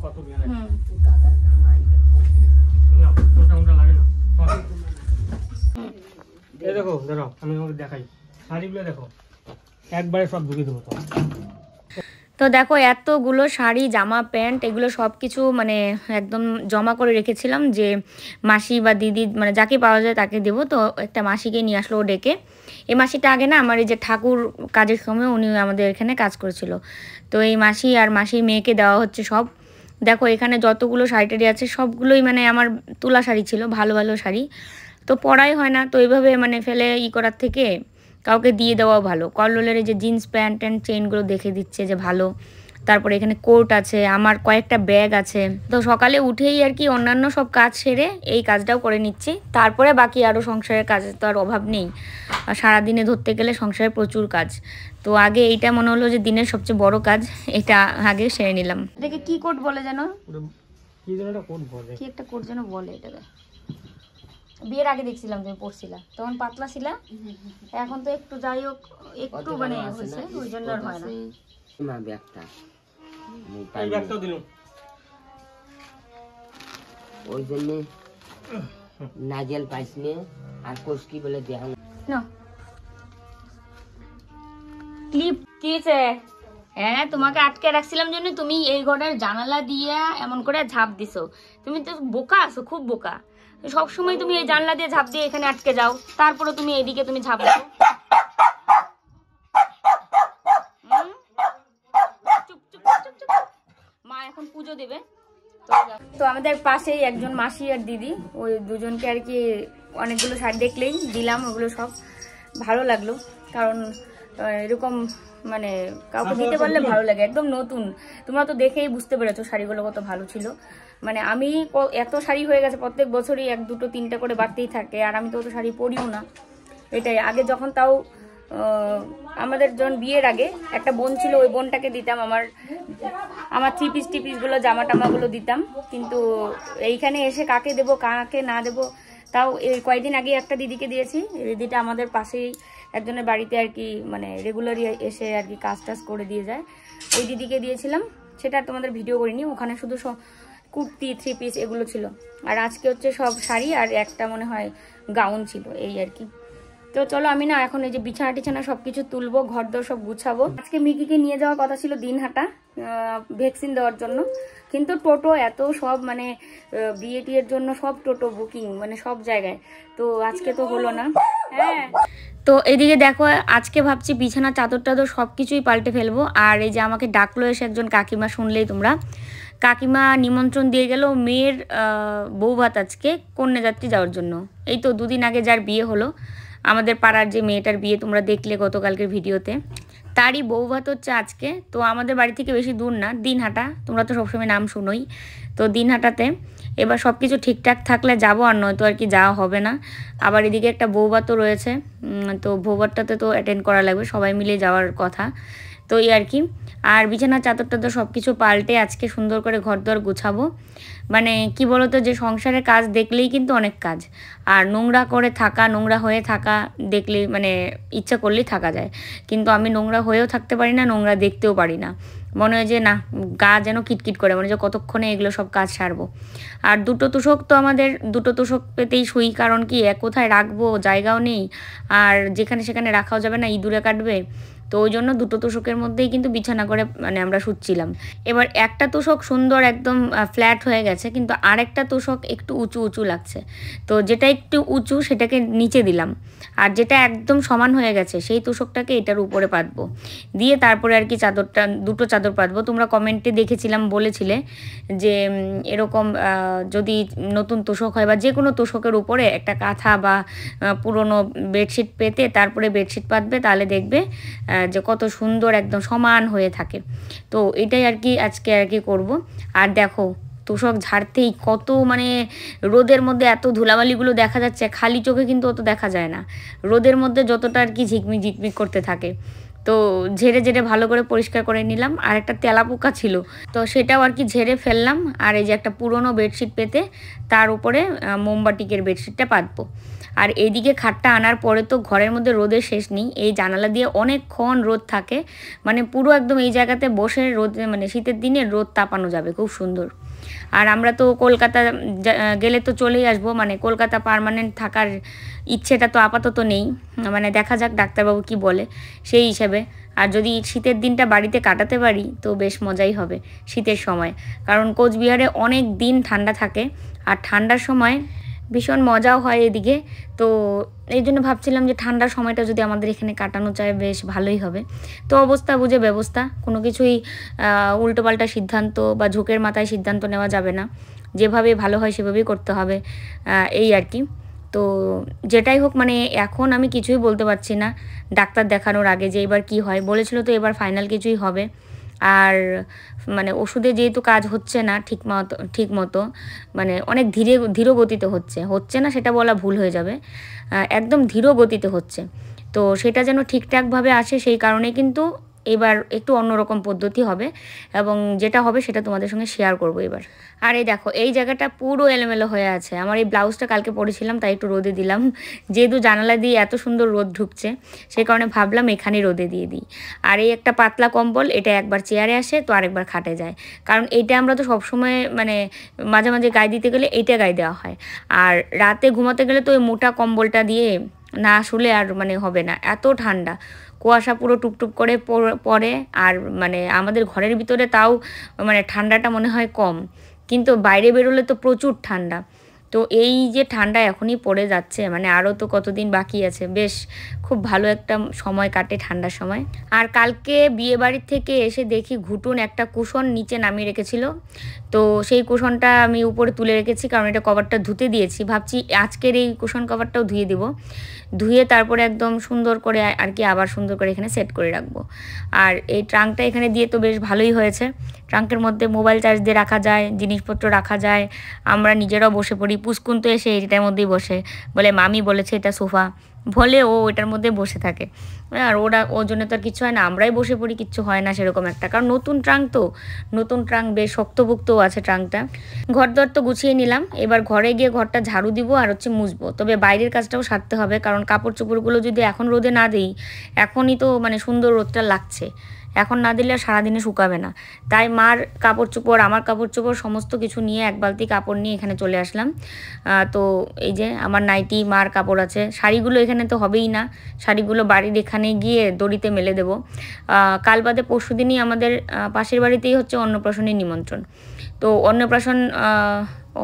কত দিয়ে না ওটা ওটা লাগে না এই দেখো দাঁড়াও আমি তোমাকে দেখাই শাড়িগুলো দেখো একবারে সব ঢুকে দেবো তো। তো দেখো এতগুলো শাড়ি জামা প্যান্ট এগুলো সব কিছু মানে একদম জমা করে রেখেছিলাম যে মাসি বা দিদি মানে যাকে পাওয়া যায় তাকে দেবো। তো একটা মাসিকে নিয়ে আসলো ও ডেকে। এই মাসিটা আগে না আমার এই যে ঠাকুর কাজের সময় উনি আমাদের এখানে কাজ করেছিল। তো এই মাসি আর মাসির মেয়েকে দেওয়া হচ্ছে সব। দেখো এখানে যতগুলো শাড়ি টাড়ি আছে সবগুলোই মানে আমার তোলা শাড়ি ছিল, ভালো ভালো শাড়ি। তো পরাই হয় না, তো এইভাবে মানে ফেলে করার থেকে কাউকে দিয়ে দেওয়াও ভালো। কল্লোলের এই যে জিন্স প্যান্ট অ্যান্ড চেইনগুলো দেখে দিচ্ছে যে ভালো। তারপরে এখানে কোট আছে, আমার কয়েকটা ব্যাগ আছে। তো সকালে উঠেই আর কি অন্যান্য সব কাজ সেরে এই কাজটাও করে নিচ্ছি। তারপরে বাকি আরও সংসারের কাজের তো আর অভাব নেই, আর সারাদিনে ধরতে গেলে সংসারে প্রচুর কাজ। তো আগে এইটা মনে হলো যে দিনের সবচেয়ে বড় কাজ, এটা আগে সেরে নিলাম। এটাকে কি কোট বলে যেন, কি যেন একটা কোট বলে, কি একটা কোট যেন বলে এটাকে। বিয়ের আগে দেখছিলাম তুমি পড়ছিলা, তখন পাতলা ছিলা, এখন তো একটু যাই হোক একটু মানে হয়েছে, ওই জন্য আর হয় না। মা ব্যাগটা এই ব্যাগটাও দিল ওই জন্য নাজেল পাইসনে আর কোসকি বলে দেয়া না ক্লিপ কিছে। হ্যাঁ তোমাকে আটকে রাখছিলাম জন্য তুমি এই ঘরের জানালা দিয়ে এমন করে ঝাঁপ দিছো। তুমি তো বোকা আছো, খুব বোকা। সবসময় তুমি এই জানলা দিয়ে ঝাঁপ দিয়ে এখানে আটকে যাও, তারপরে তুমি এদিকে তুমি ঝাঁপ দাও। মা এখন পুজো দেবে। তো আমাদের পাশেই একজন মাসি আর দিদি, ওই দুজনকে আর কি অনেকগুলো শাড়ি দেখলেই দিলাম। ওগুলো সব ভালো লাগলো, কারণ এরকম মানে কাউকে দিতে পারলে ভালো লাগে। একদম নতুন, তোমরা তো দেখেই বুঝতে পেরেছো শাড়িগুলো কত ভালো ছিল। মানে আমি এত শাড়ি হয়ে গেছে, প্রত্যেক বছরই 1 2 3টা করে বাড়তেই থাকে, আর আমি তো অত শাড়ি পরিও না। এটাই আগে যখন তাও আমাদের যখন বিয়ের আগে একটা বোন ছিল, ওই বোনটাকে দিতাম আমার 3 পিস টিপিসগুলো জামা টামাগুলো দিতাম। কিন্তু এইখানে এসে কাকে দেবো কাকে না দেবো, তাও এই কয়েকদিন আগে একটা দিদিকে দিয়েছি। দিদিটা আমাদের পাশেই একজনের বাড়িতে আর কি মানে রেগুলারই এসে আর কি কাজ টাজ করে দিয়ে যায়, ওই দিদিকে দিয়েছিলাম। সেটা তোমাদের ভিডিও করিনি, ওখানে শুধু কুর্তি 3 পিস এগুলো ছিল। আর আজকে হচ্ছে সব শাড়ি আর একটা মনে হয় গাউন ছিল, এই আর কি। তো চলো আমি না এখন এই যে বিছানা টিছানা সবকিছু তুলবো, ঘর দর সব গুছাবো। আজকে মিকিকে নিয়ে যাওয়ার কথা ছিল দিনহাটা ভ্যাকসিন দেওয়ার জন্য, কিন্তু টোটো এত সব মানে বিয়ে টিয়ের জন্য সব টোটো বুকিং মানে সব জায়গায়, তো আজকে তো হলো না। হ্যাঁ তো এদিকে দেখো আজকে ভাবছি বিছানা চাদর টাদর সব কিছুই পাল্টে ফেলবো। আর এই যে আমাকে ডাকলো এসে একজন কাকিমা, শুনলেই তোমরা, কাকিমা নিমন্ত্রণ দিয়ে গেল মেয়ের বউ ভাত আজকে কন্যাযাত্রী যাওয়ার জন্য। এই তো 2 দিন আগে যার বিয়ে হলো, আমাদের পাড়ার যে মেয়েটার বিয়ে তোমরা দেখলে গতকালকের ভিডিওতে, তারই বউ ভাত হচ্ছে আজকে। তো আমাদের বাড়ি থেকে বেশি দূর না, দিনহাটা, তোমরা তো সবসময় নাম শুনোই। তো দিনহাটাতে এবার সব কিছু ঠিকঠাক থাকলে যাবো, আর নয়তো আর কি যাওয়া হবে না। আবার এদিকে একটা বউভাতও রয়েছে, তো বউভাতটাতে তো অ্যাটেন্ড করা লাগবে, সবাই মিলে যাওয়ার কথা। তো এই আর কি। আর বিছানার চাদর টাদর সব কিছু পাল্টে আজকে সুন্দর করে ঘরদর গুছাবো। মানে কি বলতো, যে সংসারের কাজ দেখলেই কিন্তু অনেক কাজ, আর নোংরা করে থাকা, নোংরা হয়ে থাকা দেখলেই মানে ইচ্ছা করলেই থাকা যায়, কিন্তু আমি নোংরা হয়েও থাকতে পারি না, নোংরা দেখতেও পারি না। মনে হয় যে না, গা যেন কিটকিট করে, মানে যে কতক্ষণে এগুলো সব কাজ সারবো। আর 2টো তোষক তো আমাদের 2টো তোষক পেতেই শুই, কারণ কি কোথায় রাখবো জায়গাও নেই, আর যেখানে সেখানে রাখাও যাবে না, ইঁদুরে কাটবে। তো ওই জন্য 2টো তোষকের মধ্যেই কিন্তু বিছানা করে মানে আমরা শুচ্ছিলাম। এবার একটা তোষক সুন্দর একদম ফ্ল্যাট হয়ে গেছে, কিন্তু আরেকটা তোষক একটু উঁচু উঁচু লাগছে। তো যেটা একটু উঁচু সেটাকে নিচে দিলাম, আর যেটা একদম সমান হয়ে গেছে সেই তোষকটাকে এটার উপরে পাতবো, দিয়ে তারপরে আর কি চাদরটা 2টো চাদর পাতবো। তোমরা কমেন্টে দেখেছিলাম, বলেছিলে যে এরকম যদি নতুন তোষক হয় বা যে কোনো তোষকের উপরে একটা কাঁথা বা পুরনো বেডশিট পেতে তারপরে বেডশিট পাতবে, তাহলে দেখবে যে কত সুন্দর একদম সমান হয়ে থাকে। তো এটাই আর কি আজকে আর কি করবো। আর দেখো তোষক ঝাড়তেই কত মানে রোদের মধ্যে এত ধুলাবালিগুলো দেখা যাচ্ছে, খালি চোখে কিন্তু অত দেখা যায় না, রোদের মধ্যে যতটা আর কি ঝিকমিক ঝিকমিক করতে থাকে। তো ঝেড়ে ঝেড়ে ভালো করে পরিষ্কার করে নিলাম। আর একটা তেলাপোকা ছিল, তো সেটাও আর কি ঝেড়ে ফেললাম। আর এই যে একটা পুরনো বেডশিট পেতে তার উপরে মোমবাটিকের বেডশিটটা পাতবো। আর এইদিকে খাটটা আনার পরে তো ঘরের মধ্যে রোদের শেষ নেই, এই জানালা দিয়ে অনেকক্ষণ রোদ থাকে, মানে পুরো একদম এই জায়গাতে বসে রোদ, মানে শীতের দিনে রোদ তাপানো যাবে, খুব সুন্দর। আর আমরা তো কলকাতা গেলে তো চলেই আসবো, মানে কলকাতা পার্মানেন্ট থাকার ইচ্ছেটা তো আপাতত নেই, মানে দেখা যাক ডাক্তারবাবু কি বলে সেই হিসাবে। আর যদি শীতের দিনটা বাড়িতে কাটাতে পারি তো বেশ মজাই হবে শীতের সময়, কারণ কোচবিহারে অনেক দিন ঠান্ডা থাকে আর ঠান্ডার সময় ভীষণ মজাও হয় এদিকে। তো এই জন্য ভাবছিলাম যে ঠান্ডার সময়টা যদি আমাদের এখানে কাটানো যায় বেশ ভালোই হবে। তো অবস্থা বুঝে ব্যবস্থা, কোনো কিছুই উল্টোপাল্টা সিদ্ধান্ত বা ঝোঁকের মাথায় সিদ্ধান্ত নেওয়া যাবে না, যেভাবে ভালো হয় সেভাবেই করতে হবে, এই আর কি। তো যেটাই হোক, মানে এখন আমি কিছুই বলতে পারছি না ডাক্তার দেখানোর আগে যে এবার কি হয়। বলেছিল তো এবার ফাইনাল কিছুই হবে। আর মানে ওষুধে যেহেতু কাজ হচ্ছে না ঠিক মতো, মানে অনেক ধীর গতিতে হচ্ছে না সেটা বলা ভুল হয়ে যাবে, একদম ধীর গতিতে হচ্ছে। তো সেটা যেন ঠিকঠাকভাবে আসে সেই কারণে কিন্তু এবার একটু অন্যরকম পদ্ধতি হবে, এবং যেটা হবে সেটা তোমাদের সঙ্গে শেয়ার করব এবার। আর এই দেখো এই জায়গাটা পুরো এলোমেলো হয়ে আছে, আমার এই ব্লাউজটা কালকে পরেছিলাম তাই একটু রোদে দিলাম, যেহেতু জানালা দিয়ে এত সুন্দর রোদ ঢুকছে সেই কারণে ভাবলাম এখানে রোদে দিয়ে দিই। আর এই একটা পাতলা কম্বল, এটা একবার চেয়ারে আসে তো আরেকবার খাটে যায়, কারণ এইটা আমরা তো সবসময় মানে মাঝে মাঝে গায়ে দিতে গেলে এইটা গায়ে দেওয়া হয়, আর রাতে ঘুমাতে গেলে তো ওই মোটা কম্বলটা দিয়ে না শুলে আর মানে হবে না, এত ঠান্ডা, কুয়াশা পুরো টুপটুপ করে পড়ে। আর মানে আমাদের ঘরের ভিতরে তাও মানে ঠান্ডাটা মনে হয় কম, কিন্তু বাইরে বেরোলে তো প্রচুর ঠান্ডা। তো এই যে ঠান্ডা এখনই পড়ে যাচ্ছে, মানে আরও তো কতদিন বাকি আছে, বেশ খুব ভালো একটা সময় কাটে ঠান্ডার সময়। আর কালকে বিয়ে বাড়ির থেকে এসে দেখি ঘুটুন একটা কুশন নিচে নামিয়ে রেখেছিল, তো সেই কুশনটা আমি উপরে তুলে রেখেছি, কারণ এটা কভারটা ধুতে দিয়েছি, ভাবছি আজকের এই কুশন কভারটাও ধুয়ে দিব, ধুয়ে তারপরে একদম সুন্দর করে আর কি আবার সুন্দর করে এখানে সেট করে রাখবো। আর এই ট্রাঙ্কটা এখানে দিয়ে তো বেশ ভালোই হয়েছে, ট্রাঙ্কের মধ্যে মোবাইল চার্জ দিয়ে রাখা যায়, জিনিসপত্র রাখা যায়, আমরা নিজেরাও বসে পড়ি। পুষ্কুন তো এসে এটার মধ্যেই বসে, বলে মামি বলেছে এটা সোফা, বলে ও এটার মধ্যে বসে থাকে। আর ওর জন্য তো আর কিছু হয় না, আমরাই বসে পড়ি, কিচ্ছু হয় না সেরকম একটা, কারণ নতুন ট্রাঙ্ক বেশ শক্তভুক্তও আছে ট্রাঙ্কটা। ঘরদর তো গুছিয়ে নিলাম, এবার ঘরে গিয়ে ঘরটা ঝাড়ু দিব আর মুছবো। তবে বাইরের কাজটাও সারতে হবে, কারণ কাপড় চোপড়গুলো যদি এখন রোদে না দিই, এখনই তো মানে সুন্দর রোদটা লাগছে, এখন না দিলে আর সারাদিনে শুকাবে না। তাই মার কাপড় চোপড়, আমার কাপড় চোপড় সমস্ত কিছু নিয়ে এক বালতি কাপড় নিয়ে এখানে চলে আসলাম। তো এই যে আমার নাইটি, মার কাপড় আছে, শাড়িগুলো এখানে তো হবেই না, শাড়িগুলো বাড়ির এখানে গিয়ে দড়িতে মেলে দেবো। কাল বাদে পরশু দিনই আমাদের পাশের বাড়িতেই হচ্ছে অন্নপ্রাশনের নিমন্ত্রণ। তো অন্নপ্রাশন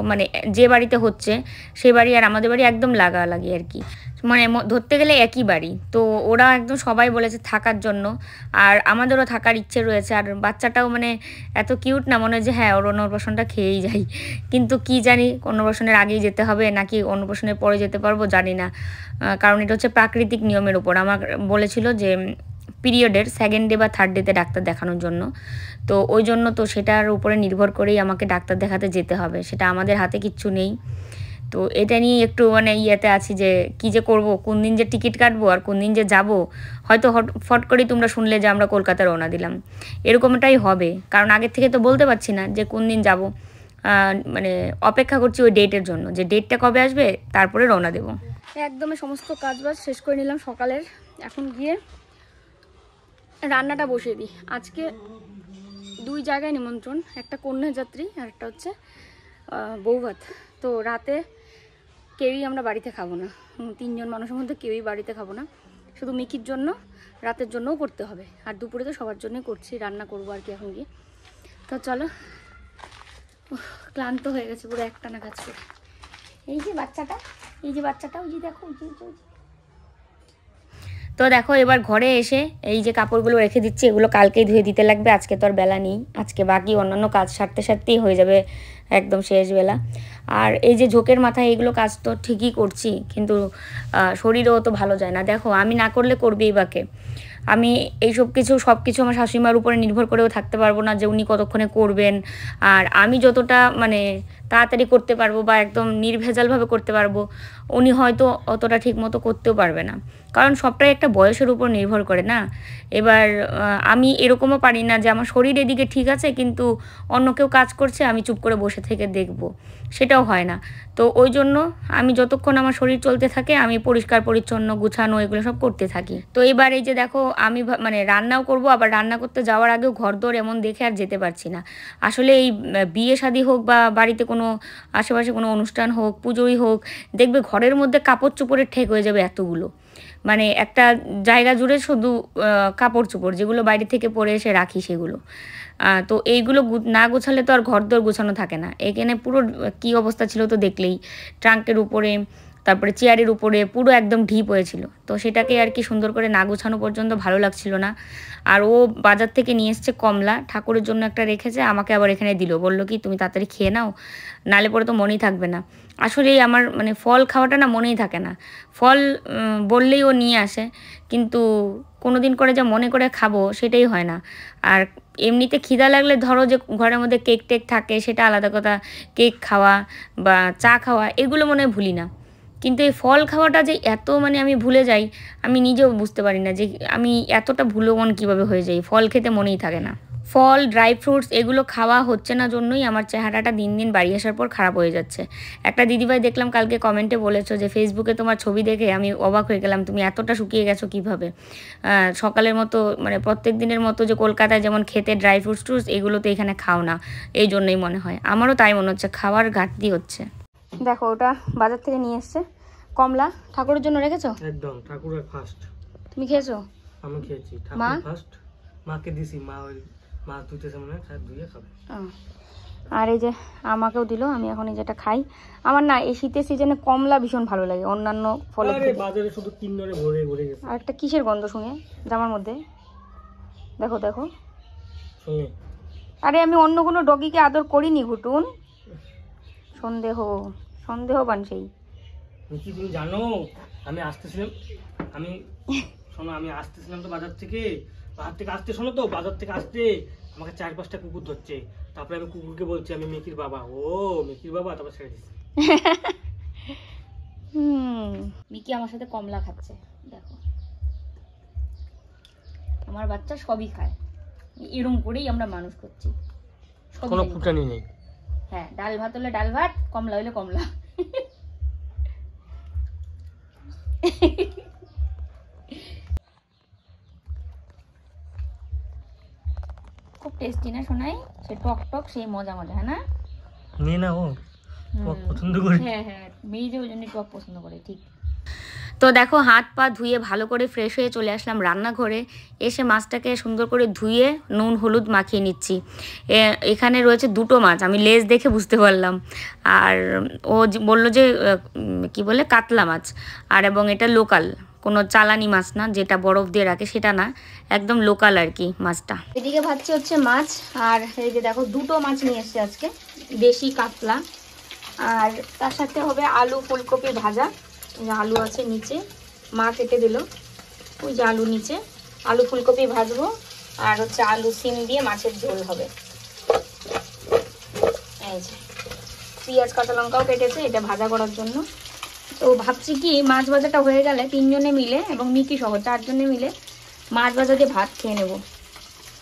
মানে যে বাড়িতে হচ্ছে সেই বাড়ি আর আমাদের বাড়ি একদম লাগালাগি আর কি, মানে ধরতে গেলে একই বাড়ি। তো ওরা একদম সবাই বলেছে থাকার জন্য, আর আমাদেরও থাকার ইচ্ছে রয়েছে। আর বাচ্চাটাও মানে এত কিউট না, মনে হয় যে হ্যাঁ ওর অন্নপ্রাশনটা খেয়েই যাই, কিন্তু কি জানি অন্নপ্রাশনের আগেই যেতে হবে নাকি অন্নপ্রাশনের পরে যেতে পারবো জানি না, কারণ এটা হচ্ছে প্রাকৃতিক নিয়মের উপর। আমার বলেছিল যে পিরিয়ডের 2nd ডে বা 3rd ডেতে ডাক্তার দেখানোর জন্য, তো ওই জন্য তো সেটার উপরে নির্ভর করেই আমাকে ডাক্তার দেখাতে যেতে হবে, সেটা আমাদের হাতে কিচ্ছু নেই। তো এটা নিয়ে একটু মানে ইয়েতে আছি যে কী যে করবো, কোন দিন যে টিকিট কাটবো আর কোন দিন যে যাব, হয়তো ফট করেই তোমরা শুনলে যে আমরা কলকাতা রওনা দিলাম, এরকমটাই হবে, কারণ আগের থেকে তো বলতে পারছি না যে কোন দিন যাব, মানে অপেক্ষা করছি ওই ডেটের জন্য, যে ডেটটা কবে আসবে তারপরে রওনা দেবো। একদমই সমস্ত কাজবাজ শেষ করে নিলাম সকালের, এখন গিয়ে রান্নাটা বসিয়ে দিই। আজকে 2 জায়গায় নিমন্ত্রণ, একটা কন্যাযাত্রী আর একটা হচ্ছে বৌভাত। তো রাতে কেউই আমরা বাড়িতে খাবো না, 3 জন মানুষের মধ্যে কেউই বাড়িতে খাবো না, শুধু মিকির জন্য, রাতের জন্যও করতে হবে, আর দুপুরে তো সবার জন্যই করছি, রান্না করবো আর কি এখন গিয়ে। তো চলো, ক্লান্ত হয়ে গেছে পুরো একটানা কাজ করে। এই যে বাচ্চাটা ওই যে দেখো, তো দেখো এবার ঘরে এসে এই যে কাপড়গুলো রেখে দিচ্ছি, এগুলো কালকেই ধুয়ে দিতে লাগবে, আজকে তো আর বেলা নেই, আজকে বাকি অন্যান্য কাজ সারতেই হয়ে যাবে একদম শেষ বেলা। আর এই যে ঝোঁকের মাথায় এগুলো কাজ তো ঠিকই করছি, কিন্তু শরীরও তো ভালো যায় না, দেখো আমি না করলে করবেই বাকে। আমি এইসব কিছু সব কিছু আমার শাশুড়িমার উপরে নির্ভর করেও থাকতে পারবো না যে উনি কতক্ষণে করবেন। আর আমি যতটা মানে তাড়াতাড়ি করতে পারবো বা একদম নির্ভেজালভাবে করতে পারবো, উনি হয়তো অতটা ঠিক মতো করতেও পারবে না, কারণ সবটাই একটা বয়সের উপর নির্ভর করে না। এবার আমি এরকমও পারি না যে আমার শরীর এদিকে ঠিক আছে কিন্তু অন্য কেউ কাজ করছে আমি চুপ করে বসে থেকে দেখব, সেটাও হয় না। তো ওই জন্য আমি যতক্ষণ আমার শরীর চলতে থাকে আমি পরিষ্কার পরিচ্ছন্ন গুছানো এগুলো সব করতে থাকি। তো এবার এই যে দেখো আমি মানে রান্নাও করব, আবার রান্না করতে যাওয়ার আগেও ঘরদোর এমন দেখে আর যেতে পারছি না। আসলে এই বিয়ে শাদী হোক বা বাড়িতে কোনো আশেপাশে কোনো অনুষ্ঠান হোক, পুজোই হোক, দেখবে ঘরের মধ্যে কাপড় চোপড়ের ঠেক হয়ে যাবে এতগুলো, মানে একটা জায়গা জুড়ে শুধু কাপড় চোপড় যেগুলো বাইরে থেকে পরে এসে রাখি সেগুলো। তো এইগুলো না গোছালে তো আর ঘরদোর গোছানো থাকে না। এখানে পুরো কী অবস্থা ছিল তো দেখলেই, ট্রাঙ্কের উপরে তারপরে চেয়ারের উপরে পুরো একদম ঢিপ হয়েছিল। তো সেটাকে আর কি সুন্দর করে না গোছানো পর্যন্ত ভালো লাগছিল না। আর ও বাজার থেকে নিয়ে এসছে কমলা, ঠাকুরের জন্য একটা রেখেছে, আমাকে আবার এখানে দিল, বললো কি তুমি তাড়াতাড়ি খেয়ে নাও, নালে পরে তো মনেই থাকবে না। আসলেই আমার মানে ফল খাওয়াটা না মনেই থাকে না। ফল বললেই ও নিয়ে আসে, কিন্তু কোনো দিন করে যা মনে করে খাবো সেটাই হয় না। আর এমনিতে খিদা লাগলে ধরো যে ঘরের মধ্যে কেক টেক থাকে সেটা আলাদা কথা, কেক খাওয়া বা চা খাওয়া এগুলো মনে হয় ভুলি না, কিন্তু এই ফল খাওয়াটা যে এত মানে আমি ভুলে যাই, আমি নিজেও বুঝতে পারি না যে আমি এতটা ভুলো মন কীভাবে হয়ে যাই, ফল খেতে মনেই থাকে না। ফল ড্রাই ফ্রুটস এগুলো খাওয়া হচ্ছে না জন্যই আমার চেহারাটা দিন দিন বাড়ি আসার পর খারাপ হয়ে যাচ্ছে। একটা দিদিভাই দেখলাম কালকে কমেন্টে বলেছো যে ফেসবুকে তোমার ছবি দেখে আমি অবাক হয়ে গেলাম, তুমি এতটা শুকিয়ে গেছো কীভাবে। সকালের মতো মানে প্রত্যেক দিনের মতো যে কলকাতায় যেমন খেতে ড্রাই ফ্রুটস ট্রুটস এগুলো তো এখানে খাও না, এই জন্যই মনে হয়। আমারও তাই মনে হচ্ছে, খাওয়ার ঘাটতি হচ্ছে। দেখো ওটা বাজার থেকে নিয়ে এসছে কমলা, ঠাকুরের জন্য রেখেছো? একদম ঠাকুরের ফার্স্ট। তুমি খেয়েছো? আমি খেয়েছি, মা ঠাকুর ফার্স্ট, মাকে দিছি, মা ওই মাছ ধুইতেছে মনে হয়, ধুয়ে খাবে। আর এই যে আমাকেও দিল, আমি এখন এই যেটা খাই। আমার না এই শীতের সিজনে কমলা ভীষণ ভালো লাগে অন্যান্য ফলের থেকে। বাজারে শুধু কিন্নরে ভরে ভরে গেছে। আর একটা কিসের গন্ধ শুনে জামার মধ্যে, দেখো দেখো। শুনে আরে আমি অন্য কোনো ডগিকে আদর করিনি ঘুটুন, সন্দেহ সন্দেহবান সেই। কি তুমি জানো আমি আসতেছিলাম, শোনো আমি আসতেছিলাম তো বাজার থেকে আসতে, শোনো তো বাজার থেকে আসতে আমাকে 4-5টা কুকুর ধরছে। তারপরে আমি কুকুরকে বলছি আমি মেকির বাবা, ও মেকির বাবা, তারপর ছেড়ে দিচ্ছি। মিকি আমার সাথে কমলা খাচ্ছে, দেখো আমার বাচ্চা সবই খায়, এরকম করেই আমরা মানুষ করছি, কোনো ফুটানি নেই। হ্যাঁ, ডাল ভাত হলে ডাল ভাত, কমলা হলে কমলা। খুব টেস্টি না শোনাই, সে টক টক সেই মজা মজা, হ্যাঁ না? নিয়ে না ও টক পছন্দ করে। হ্যাঁ হ্যাঁ, মেয়ে যে ওই জন্য টক পছন্দ করে, ঠিক। তো দেখো হাত পা ধুয়ে ভালো করে ফ্রেশ হয়ে চলে আসলাম রান্নাঘরে। এসে মাছটাকে সুন্দর করে ধুয়ে নুন হলুদ মাখিয়ে নিচ্ছি। এখানে রয়েছে দুটো মাছ, আমি লেজ দেখে বুঝতে পারলাম। আর ও বললো যে কি বলে কাতলা মাছ, আর এবং এটা লোকাল, কোনো চালানি মাছ না যেটা বরফ দিয়ে রাখে সেটা না, একদম লোকাল আর কি মাছটা। এদিকে ভাবছি হচ্ছে মাছ, আর এই যে দেখো দুটো মাছ নিয়ে এসছে আজকে, দেশি কাতলা। আর তার সাথে হবে আলু ফুলকপি ভাজা, আলু আছে নিচে, মা কেটে দিল, ওই যে আলু নিচে, আলু ফুলকপি ভাজবো, আর হচ্ছে আলু সিম দিয়ে মাছের ঝোল হবে। এই যে পেঁয়াজ কাঁচা লঙ্কাও কেটেছে এটা ভাজা করার জন্য। তো ভাবছি কি মাছ ভাজাটা হয়ে গেলে তিনজনে মিলে এবং মিকি সহ চারজনে মিলে মাছ ভাজা দিয়ে ভাত খেয়ে নেব,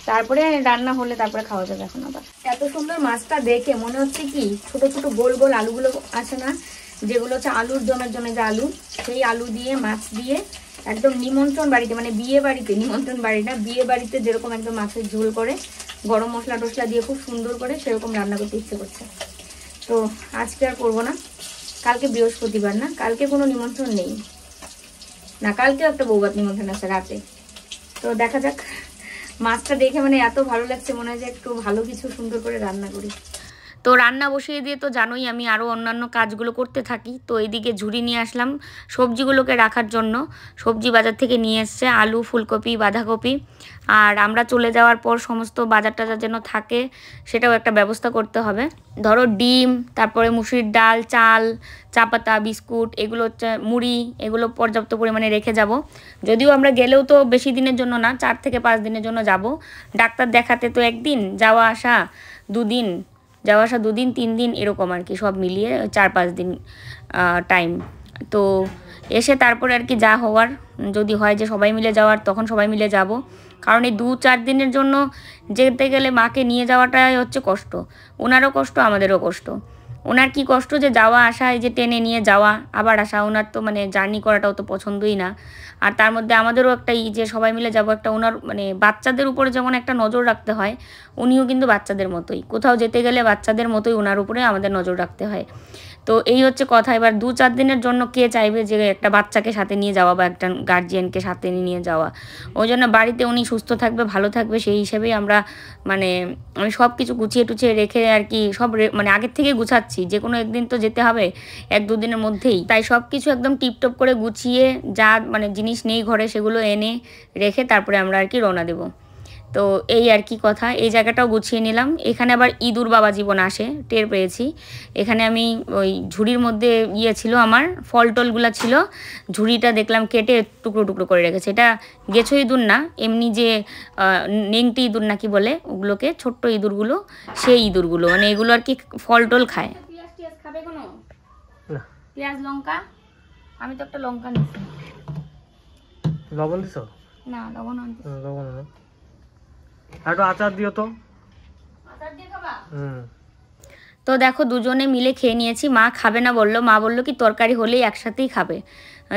তারপরে রান্না হলে তারপরে খাওয়া যাবে। এখন আবার এত সুন্দর মাছটা দেখে মনে হচ্ছে কি ছোট ছোট গোল গোল আলুগুলো আছে না, যেগুলো হচ্ছে আলুর জমের জন্য যে আলু, সেই আলু দিয়ে মাছ দিয়ে একদম নিমন্ত্রণ বাড়িতে, মানে বিয়ে বাড়িতে, নিমন্ত্রণ বাড়ি না বিয়ে বাড়িতে যেরকম একদম মাছের ঝোল করে গরম মশলা টসলা দিয়ে খুব সুন্দর করে সেরকম রান্না করতে ইচ্ছে করছে। তো আজকে আর করবো না, কালকে বৃহস্পতিবার না, কালকে কোনো নিমন্ত্রণ নেই না, কালকেও একটা বৌভাত নিমন্ত্রণ আছে রাতে। তো দেখা যাক, মাছটা দেখে মানে এত ভালো লাগছে, মনে হয় যে একটু ভালো কিছু সুন্দর করে রান্না করি। তো রান্না বসিয়ে দিয়ে তো জানোই আমি আরও অন্যান্য কাজগুলো করতে থাকি। তো এইদিকে ঝুড়ি নিয়ে আসলাম সবজিগুলোকে রাখার জন্য। সবজি বাজার থেকে নিয়ে এসছে, আলু, ফুলকপি, বাঁধাকপি। আর আমরা চলে যাওয়ার পর সমস্ত বাজার টাজার যেন থাকে সেটাও একটা ব্যবস্থা করতে হবে। ধরো ডিম, তারপরে মুসুরির ডাল, চাল, চা পাতা, বিস্কুট, এগুলো হচ্ছে মুড়ি, এগুলো পর্যাপ্ত পরিমাণে রেখে যাব। যদিও আমরা গেলেও তো বেশি দিনের জন্য না, 4 থেকে 5 দিনের জন্য যাব। ডাক্তার দেখাতে তো একদিন, যাওয়া আসা 2 দিন, 3 দিন এরকম আর কি, সব মিলিয়ে 4-5 দিন টাইম। তো এসে তারপরে আর কি যা হওয়ার, যদি হয় যে সবাই মিলে যাওয়ার তখন সবাই মিলে যাব। কারণ এই 2-4 দিনের জন্য যেতে গেলে মাকে নিয়ে যাওয়াটাই হচ্ছে কষ্ট, ওনারও কষ্ট আমাদেরও কষ্ট। ওনার কি কষ্ট যে যাওয়া আসা, এই যে টেনে নিয়ে যাওয়া আবার আসা, ওনার তো মানে জার্নি করাটাও তো পছন্দই না। আর তার মধ্যে আমাদেরও একটা যে সবাই মিলে যাব, একটা ওনার মানে বাচ্চাদের উপরে যেমন একটা নজর রাখতে হয়, উনিও কিন্তু বাচ্চাদের মতোই, কোথাও যেতে গেলে বাচ্চাদের মতোই ওনার উপরে আমাদের নজর রাখতে হয়। তো এই হচ্ছে কথা। এবার 2-4 দিনের জন্য কে চাইবে যে একটা বাচ্চাকে সাথে নিয়ে যাওয়া বা একটা গার্জিয়ানকে সাথে নিয়ে যাওয়া? ওই জন্য বাড়িতে উনি সুস্থ থাকবে, ভালো থাকবে, সেই হিসেবেই আমরা মানে আমি সব কিছু গুছিয়ে টুছিয়ে রেখে আর কি সব মানে আগের থেকে গুছাচ্ছি, যে কোনো একদিন তো যেতে হবে 1-2 দিনের মধ্যেই। তাই সব কিছু একদম টিপটপ করে গুছিয়ে যা মানে জিনিস নেই ঘরে সেগুলো এনে রেখে তারপরে আমরা আর কি রওনা দেবো। তো এই আর কি কথা, এই জায়গাটাও গুছিয়ে নিলাম। এখানে আবার ইঁদুর বাবা জীবন আসে, টের পেয়েছি। এখানে আমি ওই ঝুড়ির মধ্যে ছিল আমার ফল টলগুলো ছিল, ঝুড়িটা দেখলাম কেটে টুকরো টুকরো করে রেখেছে। এটা গেছো ইঁদুর না, এমনি যে নেংটি ইঁদুর নাকি বলে ওগুলোকে, ছোট্ট ইঁদুরগুলো, সেই ইঁদুরগুলো মানে এগুলো আর কি ফল টল খায়। পেঁয়াজ টিয়াজ খাবে কোনো? পেঁয়াজ লঙ্কা? আমি তো একটা লঙ্কা নিচ্ছি। লবণ দিছো? না লবণ আনতে। লবণ না, আর একটু আচার দিও তো। আচার দিয়ে খাবা? তো দেখো দুজনে মিলে খেয়ে নিয়েছি। মা খাবে না বললো, মা বললো কি তরকারি হলেই একসাথেই খাবে।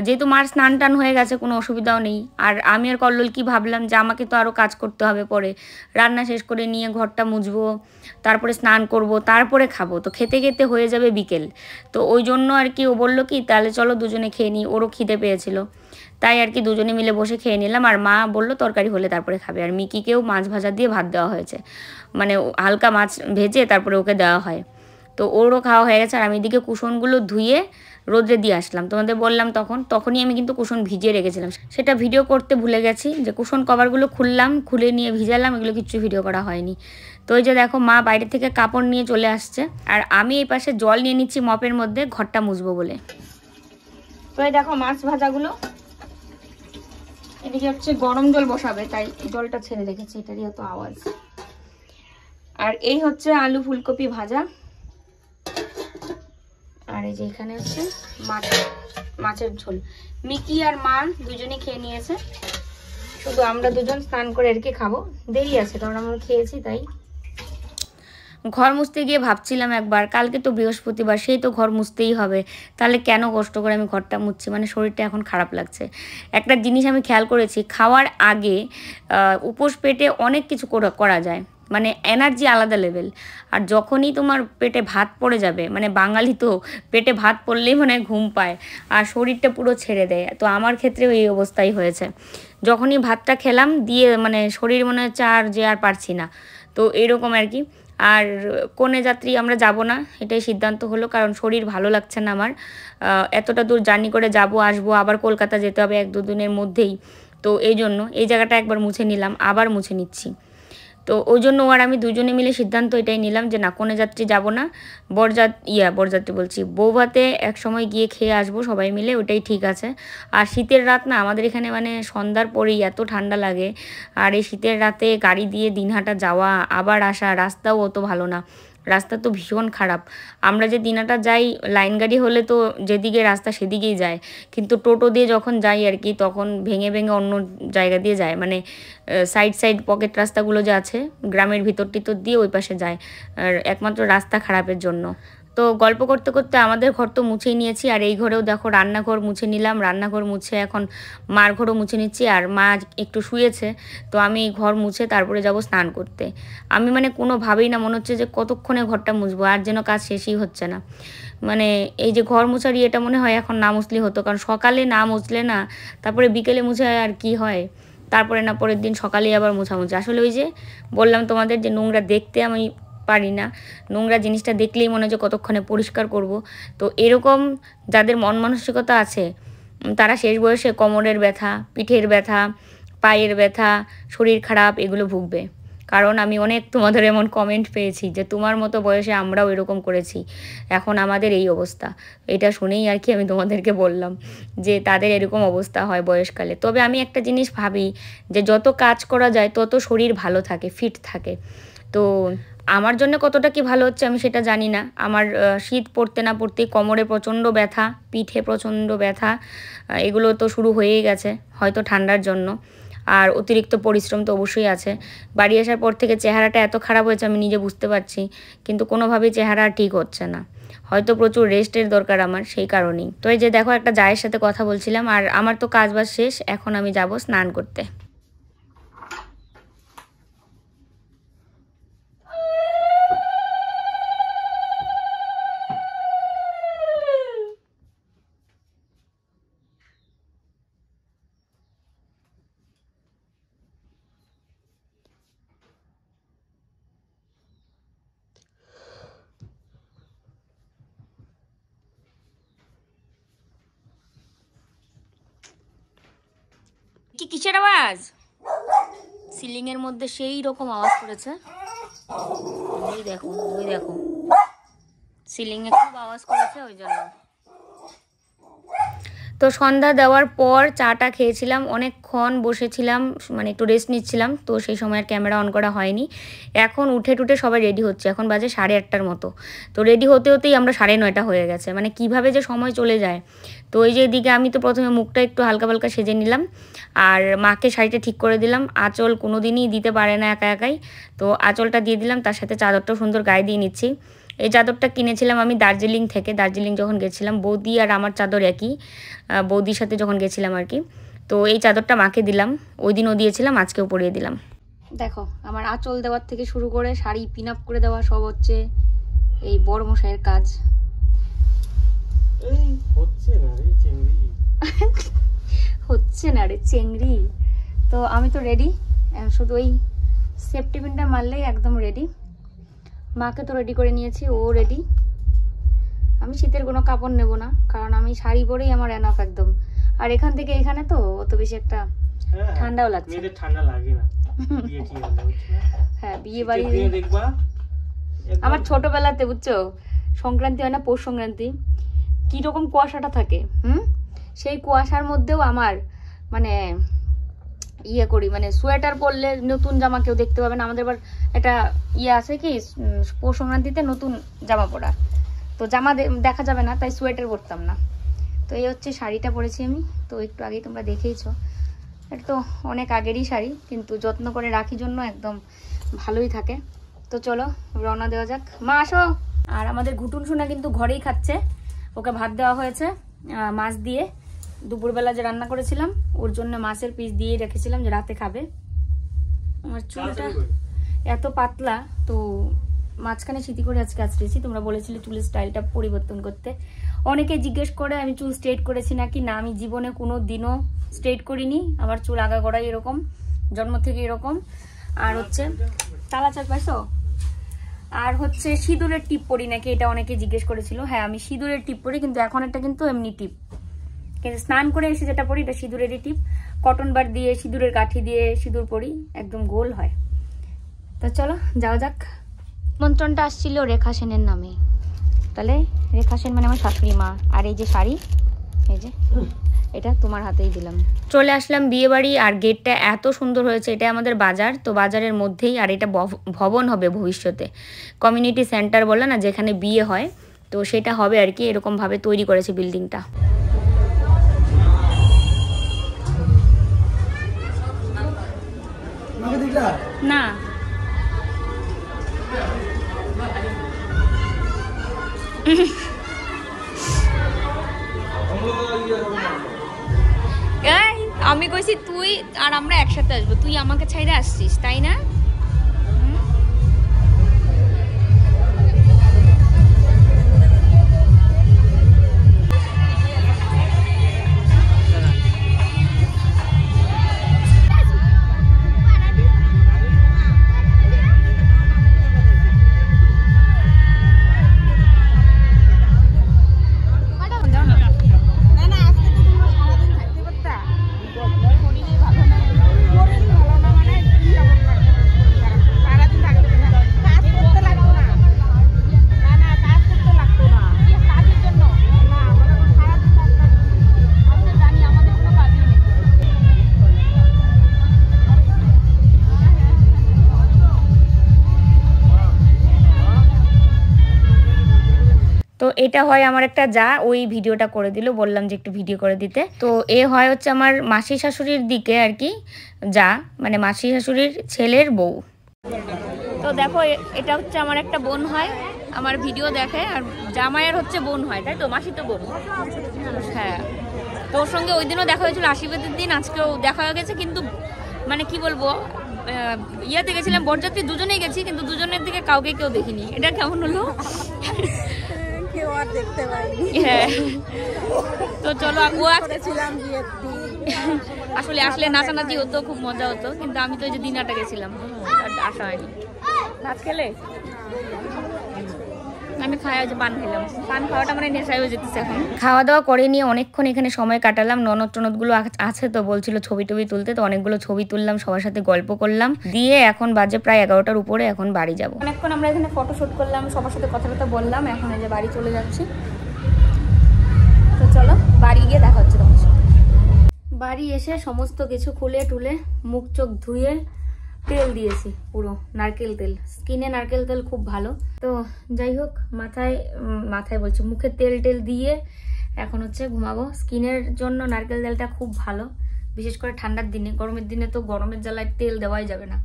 যেহেতু মার স্নান টান হয়ে গেছে কোনো অসুবিধাও নেই। আর আমি আর কল্লোল কি ভাবলাম যে আমাকে তো আরও কাজ করতে হবে, পরে রান্না শেষ করে নিয়ে ঘরটা মুছবো, তারপরে স্নান করব, তারপরে খাবো, তো খেতে খেতে হয়ে যাবে বিকেল। তো ওই জন্য আর কি ও বললো কি তাহলে চলো দুজনে খেয়ে নিই, ওরও খিদে পেয়েছিল। তাই আর কি দুজনে মিলে বসে খেয়ে নিলাম। আর মা বললো তরকারি হলে তারপরে খাবে। আর মিকিকেও মাছ ভাজা দিয়ে ভাত দেওয়া হয়েছে, মানে হালকা মাছ ভেজে তারপরে ওকে দেওয়া হয়। তো ওরও খাওয়া হয়ে গেছে। আর আমি এদিকে কুসনগুলো ধুয়ে রোদ্রে দিয়ে আসলাম, তোমাদের বললাম তখনই আমি কিন্তু কুসন ভিজিয়ে রেখেছিলাম, সেটা ভিডিও করতে ভুলে গেছি। যে কুসন কভারগুলো খুলে নিয়ে ভিজালাম, এগুলো কিচ্ছু ভিডিও করা হয়নি। তো এই যে দেখো মা বাইরে থেকে কাপড় নিয়ে চলে আসছে, আর আমি এই পাশে জল নিয়ে নিচ্ছি মপের মধ্যে ঘরটা মুছবো বলে। তো এই দেখো মাছ ভাজাগুলো, এদিকে হচ্ছে গরম জল বসাবে, তাই জলটা ছেড়ে রেখেছি, এটারই তো আওয়াজ। আর এই হচ্ছে আলু ফুলকপি ভাজা, আর এই যে এখানে হচ্ছে মাছের ঝোল। মিকি আর মা দুজনে খেয়ে নিয়েছে, শুধু আমরা দুজন স্নান করে আর কি খাবো, দেরি আছে কারণ আমরা খেয়েছি। তাই ঘর মুছতে গিয়ে ভাবছিলাম একবার, কালকে তো বৃহস্পতিবার, সেই তো ঘর মুছতেই হবে, তাহলে কেন কষ্ট করে আমি ঘরটা মুছছি, মানে শরীরটা এখন খারাপ লাগছে। একটা জিনিস আমি খেয়াল করেছি, খাওয়ার আগে উপোস পেটে অনেক কিছু করা যায়, মানে এনার্জি আলাদা লেভেল। আর যখনই তোমার পেটে ভাত পড়ে যাবে, মানে বাঙালি তো পেটে ভাত পড়লেই মানে ঘুম পায় আর শরীরটা পুরো ছেড়ে দেয়। তো আমার ক্ষেত্রেও এই অবস্থাই হয়েছে, যখনই ভাতটা খেলাম দিয়ে মানে শরীর মনে হচ্ছে আর পারছি না। তো এইরকম আর কি। আর কনে যাত্রী আমরা যাব না, এটাই সিদ্ধান্ত হলো, কারণ শরীর ভালো লাগছে না আমার। এতটা দূর জার্নি করে যাব আসবো, আবার কলকাতা যেতে হবে 1-2 দিনের মধ্যেই। তো এই জন্য এই জায়গাটা একবার মুছে নিলাম, আবার মুছে নিচ্ছি। তো ওই জন্য আর আমি দুজনে মিলে সিদ্ধান্ত এটাই নিলাম যে না, কনে যাত্রী যাব না, বরযাত্রী বলছি, বৌভাতে এক সময় গিয়ে খেয়ে আসবো সবাই মিলে, ওটাই ঠিক আছে। আর শীতের রাত না, আমাদের এখানে মানে সন্ধ্যার পরেই এত ঠান্ডা লাগে, আর এই শীতের রাতে গাড়ি দিয়ে দিনহাটা যাওয়া আবার আসা, রাস্তাও অত ভালো না, রাস্তা তো ভীষণ খারাপ। আমরা যে দিনাটা যাই লাইন গাড়ি হলে তো যেদিকে রাস্তা সেদিকেই যায়, কিন্তু টোটো দিয়ে যখন যাই আর কি তখন ভেঙে ভেঙে অন্য জায়গা দিয়ে যায়, মানে সাইড পকেট রাস্তাগুলো যে আছে গ্রামের ভিতর টিতর দিয়ে ওই পাশে যায়, আর একমাত্র রাস্তা খারাপের জন্য। তো গল্প করতে করতে আমাদের ঘর তো মুছেই নিয়েছি, আর এই ঘরেও দেখো রান্নাঘর মুছে নিলাম, রান্নাঘর মুছে এখন মার ঘরও মুছে নিচ্ছি। আর মা একটু শুয়েছে, তো আমি ঘর মুছে তারপরে যাব স্নান করতে। আমি মানে কোনোভাবেই না, মনে হচ্ছে যে কতক্ষণে ঘরটা মুছবো, আর যেন কাজ শেষই হচ্ছে না। মানে এই যে ঘর মুছার এটা মনে হয় এখন না মুছলেই হতো, কারণ সকালে না মুছলে না তারপরে বিকেলে মুছে আর কি হয়, তারপরে না পরের দিন সকালেই আবার মোছামুছি। আসলে ওই যে বললাম তোমাদের যে নোংরা দেখতে আমি পারি না, নোংরা জিনিসটা দেখলেই মনে হয় যে কতক্ষণে পরিষ্কার করব। তো এরকম যাদের মন মানসিকতা আছে তারা শেষ বয়সে কোমরের ব্যথা, পিঠের ব্যথা, পায়ের ব্যথা, শরীর খারাপ এগুলো ভুগবে। কারণ আমি অনেক তোমাদের এমন কমেন্ট পেয়েছি যে তোমার মতো বয়সে আমরাও এরকম করেছি, এখন আমাদের এই অবস্থা। এটা শুনেই আর কি আমি তোমাদেরকে বললাম যে তাদের এরকম অবস্থা হয় বয়সকালে। তবে আমি একটা জিনিস ভাবি যে যত কাজ করা যায় তত শরীর ভালো থাকে, ফিট থাকে। তো আমার জন্য কতটা কি ভালো হচ্ছে আমি সেটা জানি না। আমার শীত পড়তে না পড়তেই কোমরে প্রচণ্ড ব্যথা, পিঠে প্রচণ্ড ব্যথা, এগুলো তো শুরু হয়েই গেছে, হয়তো ঠান্ডার জন্য। আর অতিরিক্ত পরিশ্রম তো অবশ্যই আছে। বাড়ি আসার পর থেকে চেহারাটা এত খারাপ হয়েছে আমি নিজে বুঝতে পারছি, কিন্তু কোনোভাবেই চেহারা ঠিক হচ্ছে না। হয়তো প্রচুর রেস্টের দরকার আমার, সেই কারণেই। তো এই যে দেখো একটা জায়ের সাথে কথা বলছিলাম, আর আমার তো কাজ বাজ শেষ, এখন আমি যাব স্নান করতে। কি কিসের আওয়াজ? সিলিং এর মধ্যে সেই রকম আওয়াজ করেছে। ওই দেখো, ওই দেখো, সিলিং এ খুব আওয়াজ করেছে, ওই জন্য। তো সন্ধ্যা দেওয়ার পর চাটা খেয়েছিলাম, অনেকক্ষণ বসেছিলাম, মানে একটু রেস্ট নিচ্ছিলাম, তো সেই সময় আর ক্যামেরা অন করা হয়নি। এখন উঠে টুটে সবাই রেডি হচ্ছে, এখন বাজে 8:30টার মতো। তো রেডি হতে হতেই আমরা 9:30 হয়ে গেছে, মানে কিভাবে যে সময় চলে যায়। তো ওই যে এদিকে আমি তো প্রথমে মুখটা একটু হালকা হালকা সেজে নিলাম, আর মাকে শাড়িটা ঠিক করে দিলাম। আঁচল কোনো দিনই দিতে পারে না একা একাই, তো আঁচলটা দিয়ে দিলাম, তার সাথে চাদরটাও সুন্দর গায়ে দিয়ে নিচ্ছি। এই চাদরটা কিনেছিলাম আমি দার্জিলিং থেকে, দার্জিলিং যখন গেছিলাম। বৌদি আর আমার চাদর একই, বৌদির সাথে যখন গেছিলাম আর কি। তো এই চাদরটা মাকে দিলাম, ওই দিনও দিয়েছিলাম, আজকেও পরিয়ে দিলাম। দেখো আমার আঁচল দেওয়ার থেকে শুরু করে শাড়ি পিন আপ করে দেওয়া সব হচ্ছে এই বড় মশাইয়ের কাজ। হচ্ছে না রে চেংড়ি। তো আমি তো রেডি, শুধু ওই সেফটি পিনটা মারলেই একদম রেডি। মাকে তো রেডি করে নিয়েছি, ও রেডি। আমি শীতের কোনো কাপড় নেব না, কারণ আমি শাড়ি পরেই আমার এনাফ একদম। আর এখান থেকে এখানে তো অত বেশি একটা ঠান্ডাও লাগছে। মেয়েদের ঠান্ডা লাগে না, বিয়ে ঠিক হলে হ্যাঁ বিয়ে বাড়ি দেখবা। আমার ছোটবেলাতে বুঝছো সংক্রান্তি হয় না, পৌষ সংক্রান্তি, কি রকম কুয়াশাটা থাকে, সেই কুয়াশার মধ্যেও আমার মানে ইয়ে করি, মানে সোয়েটার পরলে নতুন জামা কেউ দেখতে পাবে না। আমাদের এবার একটা ইয়ে আছে কি পৌষ সংক্রান্তিতে নতুন জামা পরা, তো জামা দেখা যাবে না, তাই সোয়েটার পরতাম না। তো এই হচ্ছে শাড়িটা পরেছি আমি, তো একটু আগেই তোমরা দেখেইছো। এটা তো অনেক আগেরই শাড়ি, কিন্তু যত্ন করে রাখি জন্য একদম ভালোই থাকে। তো চলো রওনা দেওয়া যাক। মা আসো। আর আমাদের ঘুটুন সোনা কিন্তু ঘরেই খাচ্ছে, ওকে ভাত দেওয়া হয়েছে মাছ দিয়ে। দুপুরবেলা যে রান্না করেছিলাম ওর জন্য মাছের পিস দিয়ে রেখেছিলাম যে রাতে খাবে। আমার চুলটা এত পাতলা, তো মাঝখানে সিটি করে আজকে আঁচড়েছি। তোমরা বলেছিলে চুলের স্টাইলটা পরিবর্তন করতে, অনেকে জিজ্ঞেস করে আমি চুল স্ট্রেট করেছি নাকি। না, আমি জীবনে কোনো দিনও স্ট্রেট করিনি। আমার চুল আগাগোড়াই এরকম, জন্ম থেকে এরকম। আর হচ্ছে তালা চাল পাইছো, আর হচ্ছে সিঁদুরের টিপ পরি নাকি, এটা অনেকে জিজ্ঞেস করেছিল। হ্যাঁ আমি সিঁদুরের টিপ পরি, কিন্তু এখন এটা কিন্তু এমনি টিপ, কিন্তু স্নান করে এসে যেটা পরি এটা সিঁদুরেরই টিপ। কটন বার দিয়ে সিঁদুরের কাঠি দিয়ে সিঁদুর পরি, একদম গোল হয়। তো চলো যাওয়া যাক। নিমন্ত্রণটা আসছিল রেখা সেনের নামে, তাহলে রেখা সেন মানে আমার শাশুড়ি মা। আর এই যে শাড়ি, এই যে এটা তোমার হাতেই দিলাম। চলে আসলাম বিয়ে বাড়ি, আর গেটটা এত সুন্দর হয়েছে। এটা আমাদের বাজার, তো বাজারের মধ্যেই, আর এটা ভবন হবে ভবিষ্যতে, কমিউনিটি সেন্টার বলে না, যেখানে বিয়ে হয়, তো সেটা হবে আর কি। এরকমভাবে তৈরি করেছে বিল্ডিংটা। না আমি কইছি তুই আর আমরা একসাথে আসবো, তুই আমাকে ছাইড়ে আসছিস তাই না? এটা হয় আমার একটা যা, ওই ভিডিওটা করে দিল, বললাম যে একটু ভিডিও করে দিতে। তো এ হয় হচ্ছে আমার মাসি শাশুড়ির দিকে আর কি যা, মানে মাসি শাশুড়ির ছেলের বউ। তো দেখো এটা হচ্ছে আমার একটা বোন হয়, আমার ভিডিও দেখে, আর জামাইয়ের হচ্ছে বোন হয়, তাই তো? মাসি তো বোন। হ্যাঁ, তো ওর সঙ্গে ওই দিনও দেখা হয়েছিল আশীর্বাদের দিন, আজকেও দেখা হয়ে গেছে। কিন্তু মানে কি বলবো, ইয়াতে গেছিলাম বরযাত্রী দুজনেই গেছি, কিন্তু দুজনের দিকে কাউকে কেউ দেখিনি। এটা কেমন হলো? কেউ আর দেখতে পাইনি। হ্যাঁ, তো চলো ও করেছিলাম বিয়ের দিন। আসলে আসলে নাচানাচি হতো, খুব মজা হতো, কিন্তু আমি তো ওই যে দিনাটা গেছিলাম, আর আসা হয়নি। ভাত খেলে? আমি খাওয়া যে পান খেলাম, পান খাওয়াটা মানে নেশায় হয়ে যেতেছে এখন। খাওয়া দাওয়া করে নিয়ে অনেকক্ষণ এখানে সময় কাটালাম। ননদ টনদগুলো আছে, তো বলছিল ছবি টবি তুলতে, তো অনেকগুলো ছবি তুললাম, সবার সাথে গল্প করলাম, দিয়ে এখন বাজে প্রায় 11টার উপরে, এখন বাড়ি যাবো। অনেকক্ষণ আমরা এখানে ফটোশুট করলাম, সবার সাথে কথা বললাম, এখন এই যে বাড়ি চলে যাচ্ছি। তো চলো বাড়ি গিয়ে দেখা হচ্ছে তোমার সাথে। বাড়ি এসে সমস্ত কিছু খুলে টুলে মুখ চোখ ধুয়ে তেল দিয়েছি, পুরো নারকেল তেল, স্কিনে নারকেল তেল খুব ভালো। তো যাই হোক, মাথায় বলছি, মুখে তেল টেল দিয়ে এখন হচ্ছে ঘুমাবো। স্কিনের জন্য নারকেল তেলটা খুব ভালো, বিশেষ করে ঠান্ডার দিনে। গরমের দিনে তো গরমের জ্বালায় তেল দেওয়াই যাবে না।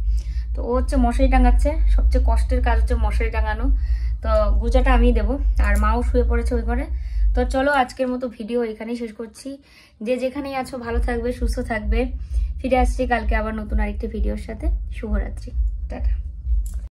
তো ও হচ্ছে মশারি টাঙাচ্ছে, সবচেয়ে কষ্টের কাজ হচ্ছে মশারি টাঙানো। তো গুজাটা আমি দেবো, আর মাও শুয়ে পড়েছে ওই ঘরে। তো চলো আজকের মতো ভিডিও এখানেই শেষ করছি। যে যেখানেই আছো ভালো থাকবে, সুস্থ থাকবে। ফিরে আসছি কালকে আবার নতুন আরেকটি ভিডিওর সাথে। শুভরাত্রি, টাটা।